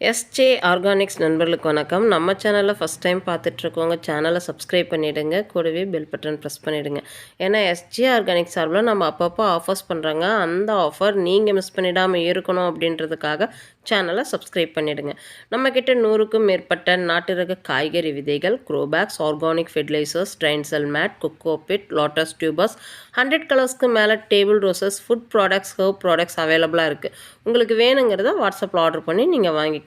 SJ organics நண்பர்களுக்கு வணக்கம். நம்ம சேனலில் ஃபஸ்ட் டைம் பார்த்துட்ருக்கவங்க சேனலை சப்ஸ்கிரைப் பண்ணிவிடுங்க. கூடவே பெல் பட்டன் ப்ரெஸ் பண்ணிவிடுங்க. ஏன்னா எஸ்ஜே ஆர்கானிக்ஸ் சார்பில் நம்ம அப்பப்போ ஆஃபர்ஸ் பண்ணுறாங்க. அந்த ஆஃபர் நீங்கள் மிஸ் பண்ணிடாமல் இருக்கணும் அப்படின்றதுக்காக சேனலை சப்ஸ்கிரைப் பண்ணிவிடுங்க. நம்மக்கிட்ட 100க்கும் மேற்பட்ட நாட்டு ரக காய்கறி விதைகள், grow bags, organic fertilisers, drain cell mat, cocopeat, lotus tubers, 100 கலர்ஸ்க்கு மேலே table roses, food products, herb products அவைலபிளாக இருக்குது. உங்களுக்கு வேணுங்கிறத வாட்ஸ்அப்பில் ஆர்டர் பண்ணி நீங்கள் வாங்கிக்கலாம்.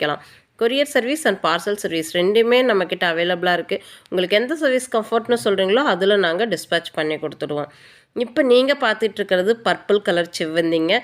Courier service and parcel service ரெண்டுமே நம்மக்கிட்ட அவைலபிளாக இருக்குது. உங்களுக்கு எந்த சர்வீஸ் கம்ஃபர்ட்னு சொல்கிறீங்களோ அதில் நாங்கள் டிஸ்பேச் பண்ணி கொடுத்துடுவோம். இப்போ நீங்கள் பார்த்துட்ருக்கிறது பர்பிள் கலர் செவ்வந்திங்க.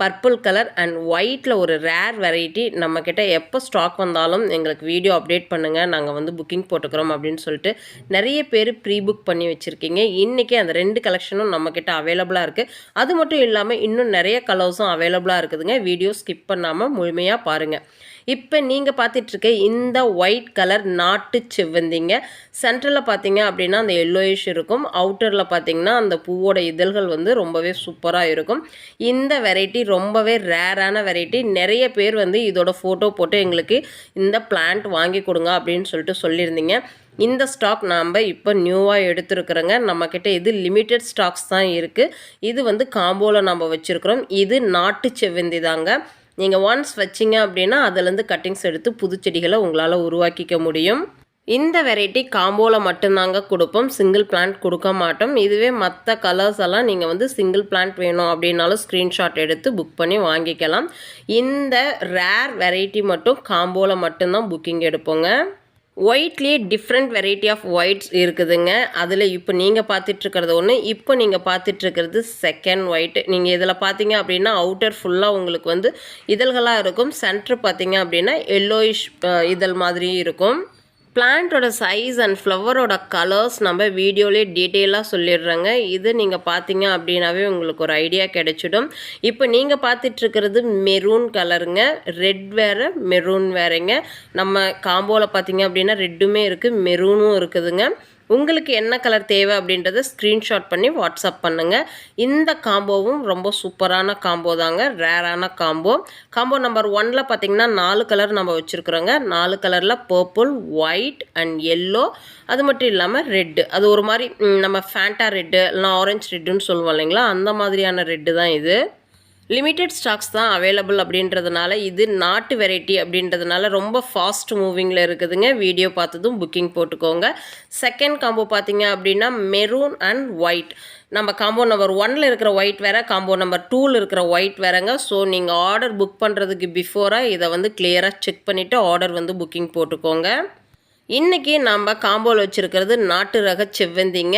பர்பிள் கலர் அண்ட் ஒயிட்டில் ஒரு ரேர் வெரைட்டி. நம்மக்கிட்ட எப்போ ஸ்டாக் வந்தாலும் எங்களுக்கு வீடியோ அப்டேட் பண்ணுங்கள், நாங்கள் புக்கிங் போட்டுக்கிறோம் அப்படின்னு சொல்லிட்டு நிறைய பேர் ப்ரீ புக் பண்ணி வச்சுருக்கீங்க. இன்றைக்கி அந்த 2 கலெக்ஷனும் நம்மக்கிட்ட அவைலபிளாக இருக்குது. அது மட்டும் இல்லாமல் இன்னும் நிறைய கலர்ஸும் அவைலபிளாக இருக்குதுங்க. வீடியோ ஸ்கிப் பண்ணாமல் முழுமையாக பாருங்கள். இப்போ நீங்கள் பார்த்துட்ருக்க இந்த ஒயிட் கலர் நாட்டு செவ்வந்திங்க. சென்டரில் பார்த்தீங்க அப்படின்னா அந்த எல்லோயிஷ் இருக்கும். அவுட்டரில் பார்த்தீங்கன்னா அந்த பூவோட இதழ்கள் ரொம்பவே சூப்பராக இருக்கும். இந்த வெரைட்டி ரொம்பவே ரேரான வெரைட்டி. நிறைய பேர் இதோட ஃபோட்டோ போட்டு எங்களுக்கு இந்த பிளான்ட் வாங்கி கொடுங்க அப்படின்னு சொல்லிட்டு சொல்லியிருந்தீங்க. இந்த ஸ்டாக் நாம் இப்போ நியூவாக எடுத்துருக்குறோங்க. நம்மக்கிட்ட இது லிமிட்டட் ஸ்டாக்ஸ் தான் இருக்குது. இது காம்போவில் நம்ம வச்சுருக்குறோம். இது நாட்டு செவ்வந்தி தாங்க. நீங்கள் ஒன்ஸ் வச்சிங்க அப்படின்னா அதிலேருந்து கட்டிங்ஸ் எடுத்து புது செடிகளை உங்களால் உருவாக்கிக்க முடியும். இந்த வெரைட்டி காம்போவில் மட்டும்தாங்க கொடுப்போம், சிங்கிள் பிளான்ட் கொடுக்க மாட்டோம். இதுவே மற்ற கலர்ஸ் எல்லாம் நீங்கள் சிங்கிள் பிளான்ட் வேணும் அப்படின்னாலும் ஸ்க்ரீன்ஷாட் எடுத்து புக் பண்ணி வாங்கிக்கலாம். இந்த ரேர் வெரைட்டி மட்டும் காம்போவில் மட்டும்தான் புக்கிங் எடுப்போங்க. ஒயிட்லேயே டிஃப்ரெண்ட் வெரைட்டி ஆஃப் ஒயிட்ஸ் இருக்குதுங்க. அதில் இப்போ நீங்கள் பார்த்துட்ருக்கிறது ஒன்று, இப்போ நீங்கள் பார்த்துட்ருக்கிறது செகண்ட் ஒயிட். நீங்கள் இதில் பார்த்தீங்க அப்படின்னா அவுட்டர் ஃபுல்லாக உங்களுக்கு இதழ்களாக இருக்கும். சென்டர் பார்த்தீங்க அப்படின்னா எல்லோயிஷ் இதழ் மாதிரி இருக்கும். பிளான்ட்டோட சைஸ் அண்ட் ஃப்ளவரோட கலர்ஸ் நம்ம வீடியோலேயே டீட்டெயிலாக சொல்லிடுறோங்க. இது நீங்கள் பார்த்தீங்க அப்படின்னாவே உங்களுக்கு ஒரு ஐடியா கிடைச்சிடும். இப்போ நீங்கள் பார்த்துட்ருக்கிறது மெரூன் கலருங்க. ரெட் வேறு, மெரூன் வேறுங்க. நம்ம காம்போவில் பார்த்தீங்க அப்படின்னா ரெட்டுமே இருக்குது, மெரூனும் இருக்குதுங்க. உங்களுக்கு என்ன கலர் தேவை அப்படின்றத ஸ்க்ரீன்ஷாட் பண்ணி வாட்ஸ்அப் பண்ணுங்கள். இந்த காம்போவும் ரொம்ப சூப்பரான காம்போ தாங்க, ரேரான காம்போ. காம்போ நம்பர் 1ல் பார்த்திங்கன்னா 4 கலர் நம்ம வச்சுருக்குறோங்க. 4 கலரில் பர்பிள், ஒயிட் அண்ட் எல்லோ, அது மட்டும் இல்லாமல் ரெட்டு. அது ஒரு மாதிரி நம்ம ஃபேண்டா ரெட்டு இல்லைனா ஆரஞ்ச் ரெட்டுன்னு சொல்லுவோம் இல்லைங்களா, அந்த மாதிரியான ரெட்டு தான் இது. லிமிட்டட் ஸ்டாக்ஸ் தான் அவைலபிள் அப்படின்றதுனால, இது நாட்டு வெரைட்டி அப்படின்றதுனால ரொம்ப ஃபாஸ்ட் மூவிங்கில் இருக்குதுங்க. வீடியோ பார்த்ததும் புக்கிங் போட்டுக்கோங்க. செகண்ட் காம்போ பார்த்தீங்க அப்படின்னா மெரூன் அண்ட் ஒயிட். நம்ம காம்போ நம்பர் 1ல் இருக்கிற ஒயிட் வேறு, காம்போ நம்பர் 2ல் இருக்கிற ஒயிட் வேறுங்க. ஸோ நீங்கள் ஆர்டர் புக் பண்ணுறதுக்கு பிஃபோராக இதை கிளியராக செக் பண்ணிவிட்டு ஆர்டர் புக்கிங் போட்டுக்கோங்க. இன்றைக்கி நம்ம காம்போவில் வச்சுருக்கிறது நாட்டு ரக செவ்வந்திங்க.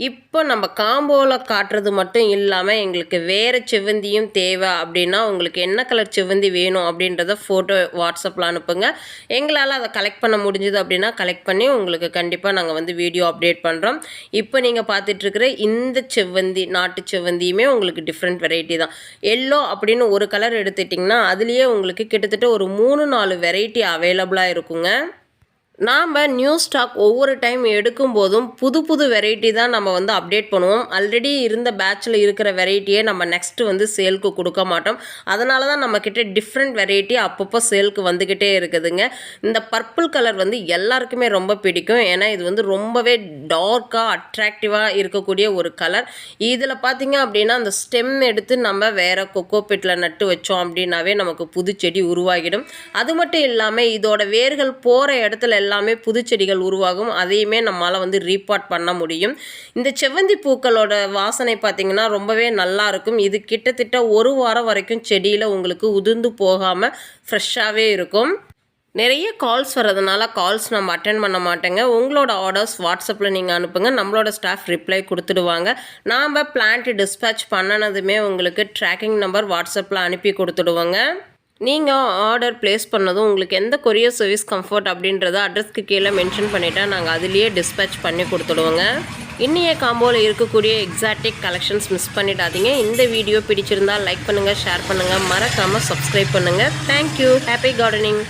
இப்போ நம்ம காம்போவில் காட்டுறது மட்டும் இல்லாமல் எங்களுக்கு வேறு செவ்வந்தியும் தேவை அப்படின்னா, உங்களுக்கு என்ன கலர் செவ்வந்தி வேணும் அப்படின்றத ஃபோட்டோ வாட்ஸ்அப்பில் அனுப்புங்க. எங்களால் அதை கலெக்ட் பண்ண முடிஞ்சுது அப்படின்னா கலெக்ட் பண்ணி உங்களுக்கு கண்டிப்பாக நாங்கள் வீடியோ அப்டேட் பண்ணுறோம். இப்போ நீங்கள் பார்த்துட்ருக்கிற இந்த செவ்வந்தி, நாட்டு செவ்வந்தியுமே உங்களுக்கு டிஃப்ரெண்ட் வெரைட்டி தான். எல்லோ அப்படின்னு ஒரு கலர் எடுத்துட்டிங்கன்னா அதுலேயே உங்களுக்கு கிட்டத்தட்ட ஒரு 3-4 வெரைட்டி அவைலபிளாக இருக்குங்க. நாம் நியூ ஸ்டாக் ஒவ்வொரு டைம் எடுக்கும்போதும் புது புது வெரைட்டி தான் நம்ம அப்டேட் பண்ணுவோம். ஆல்ரெடி இருந்த பேட்சில் இருக்கிற வெரைட்டியை நம்ம நெக்ஸ்ட்டு சேலுக்கு கொடுக்க மாட்டோம். அதனால தான் நம்மக்கிட்ட டிஃப்ரெண்ட் வெரைட்டி அப்பப்போ சேலுக்கு வந்துக்கிட்டே இருக்குதுங்க. இந்த பர்பிள் கலர் எல்லாருக்குமே ரொம்ப பிடிக்கும். ஏன்னா இது ரொம்பவே டார்க்காக அட்ராக்டிவாக இருக்கக்கூடிய ஒரு கலர். இதில் பார்த்திங்க அப்படின்னா அந்த ஸ்டெம் எடுத்து நம்ம வேறு கொக்கோபிட்டில் நட்டு வச்சோம் அப்படின்னாவே நமக்கு புது செடி உருவாகிடும். அது மட்டும் இல்லாமல் இதோட வேர்கள் போகிற இடத்துல எல்லாமே புது செடிகள் உருவாகும். அதையுமே நம்மளால் ரீபாட் பண்ண முடியும். இந்த செவ்வந்தி பூக்களோட வாசனை பார்த்திங்கன்னா ரொம்பவே நல்லா இருக்கும். இது கிட்டத்தட்ட 1 வாரம் வரைக்கும் செடியில் உங்களுக்கு உதிர்ந்து போகாமல் ஃப்ரெஷ்ஷாகவே இருக்கும். நிறைய கால்ஸ் வர்றதுனால கால்ஸ் நம்ம அட்டென்ட் பண்ண மாட்டேங்க. உங்களோட ஆர்டர்ஸ் வாட்ஸ்அப்பில் நீங்கள் அனுப்புங்க, நம்மளோட ஸ்டாஃப் ரிப்ளை கொடுத்துடுவாங்க. நாம் பிளான்ட் டிஸ்பேச் பண்ணினதுமே உங்களுக்கு ட்ராக்கிங் நம்பர் வாட்ஸ்அப்பில் அனுப்பி கொடுத்துடுவோங்க. நீங்கள் ஆர்டர் ப்ளேஸ் பண்ணதும் உங்களுக்கு எந்த கொரியர் சர்வீஸ் கம்ஃபர்ட் அப்படின்றத அட்ரஸ்க்கு கீழே மென்ஷன் பண்ணிவிட்டால் நாங்கள் அதுலேயே டிஸ்பேச் பண்ணி கொடுத்துடுவோங்க. இன்னைய காம்போவில் இருக்கக்கூடிய எக்ஸாட்டிக் கலெக்ஷன்ஸ் மிஸ் பண்ணிடாதீங்க. இந்த வீடியோ பிடிச்சிருந்தால் லைக் பண்ணுங்கள், ஷேர் பண்ணுங்கள், மறக்காமல் சப்ஸ்கிரைப் பண்ணுங்கள். தேங்க்யூ. Happy gardening.